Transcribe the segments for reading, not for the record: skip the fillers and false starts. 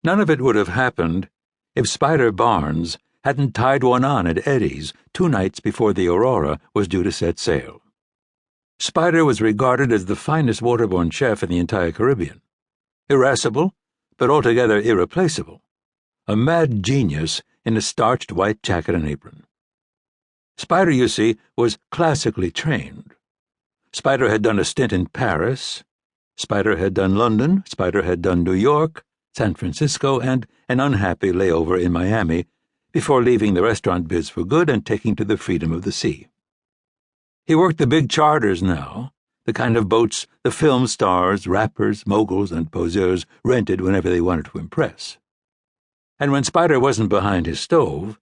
None of it would have happened if Spider Barnes hadn't tied one on at Eddie's 2 nights before the Aurora was due to set sail. Spider was regarded as the finest waterborne chef in the entire Caribbean. Irascible, but altogether irreplaceable. A mad genius in a starched white jacket and apron. Spider, you see, was classically trained. Spider had done a stint in Paris. Spider had done London. Spider had done New York, San Francisco, and an unhappy layover in Miami before leaving the restaurant biz for good and taking to the freedom of the sea. He worked the big charters now, the kind of boats the film stars, rappers, moguls, and poseurs rented whenever they wanted to impress. And when Spider wasn't behind his stove,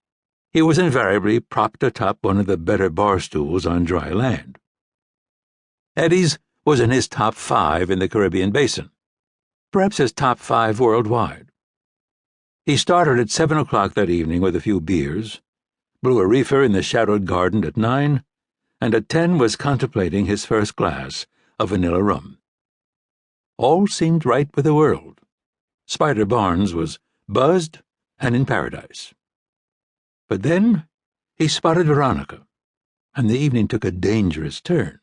he was invariably propped atop one of the better bar stools on dry land. Eddie's was in his top 5 in the Caribbean basin, perhaps his top 5 worldwide. He started at 7 o'clock that evening with a few beers, blew a reefer in the shadowed garden at 9, and at 10 was contemplating his first glass of vanilla rum. All seemed right with the world. Spider Barnes was buzzed and in paradise. But then he spotted Veronica, and the evening took a dangerous turn.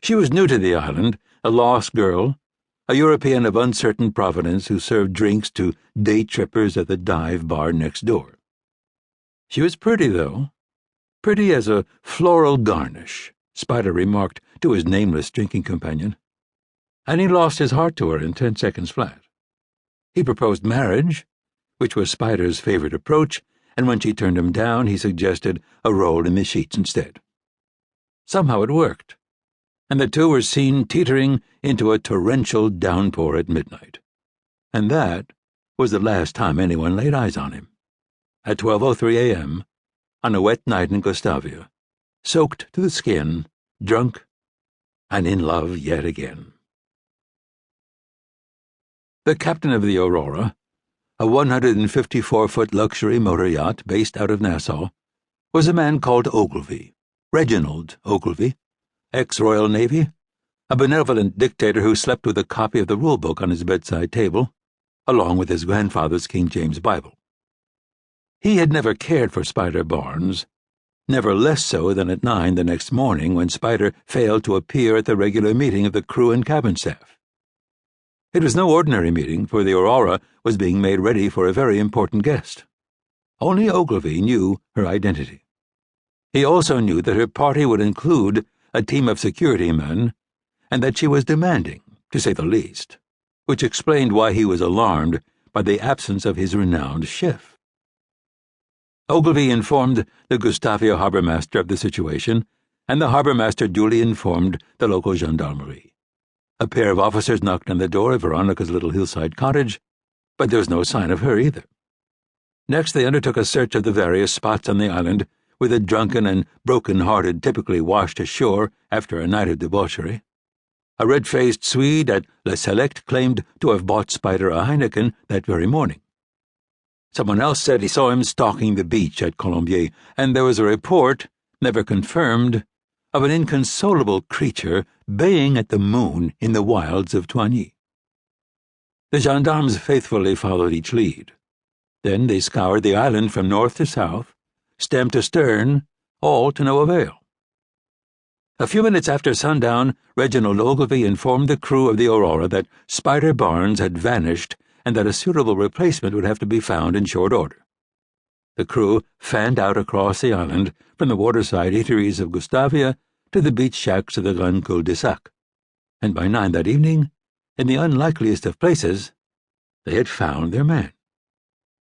She was new to the island, a lost girl, a European of uncertain provenance who served drinks to day-trippers at the dive bar next door. She was pretty, though. Pretty as a floral garnish, Spider remarked to his nameless drinking companion, and he lost his heart to her in 10 seconds flat. He proposed marriage, which was Spider's favorite approach, and when she turned him down, he suggested a roll in the sheets instead. Somehow it worked, and the two were seen teetering into a torrential downpour at midnight. And that was the last time anyone laid eyes on him. At 12:03 a.m., on a wet night in Gustavia, soaked to the skin, drunk, and in love yet again. The captain of the Aurora, a 154-foot luxury motor yacht based out of Nassau, was a man called Ogilvy, Reginald Ogilvy, ex-Royal Navy, a benevolent dictator who slept with a copy of the rulebook on his bedside table, along with his grandfather's King James Bible. He had never cared for Spider Barnes, never less so than at 9 the next morning when Spider failed to appear at the regular meeting of the crew and cabin staff. It was no ordinary meeting, for the Aurora was being made ready for a very important guest. Only Ogilvy knew her identity. He also knew that her party would include a team of security men, and that she was demanding, to say the least, which explained why he was alarmed by the absence of his renowned chef. Ogilvy informed the Gustavia harbourmaster of the situation, and the harbourmaster duly informed the local gendarmerie. A pair of officers knocked on the door of Veronica's little hillside cottage, but there was no sign of her either. Next they undertook a search of the various spots on the island where the drunken and broken-hearted typically washed ashore after a night of debauchery. A red-faced Swede at Le Select claimed to have bought Spider a Heineken that very morning. Someone else said he saw him stalking the beach at Colombier, and there was a report, never confirmed, of an inconsolable creature baying at the moon in the wilds of Toigny. The gendarmes faithfully followed each lead. Then they scoured the island from north to south, stem to stern, all to no avail. A few minutes after sundown, Reginald Ogilvy informed the crew of the Aurora that Spider Barnes had vanished and that a suitable replacement would have to be found in short order. The crew fanned out across the island from the waterside eateries of Gustavia to the beach shacks of the Grand Cul-de-Sac, and by 9 that evening, in the unlikeliest of places, they had found their man.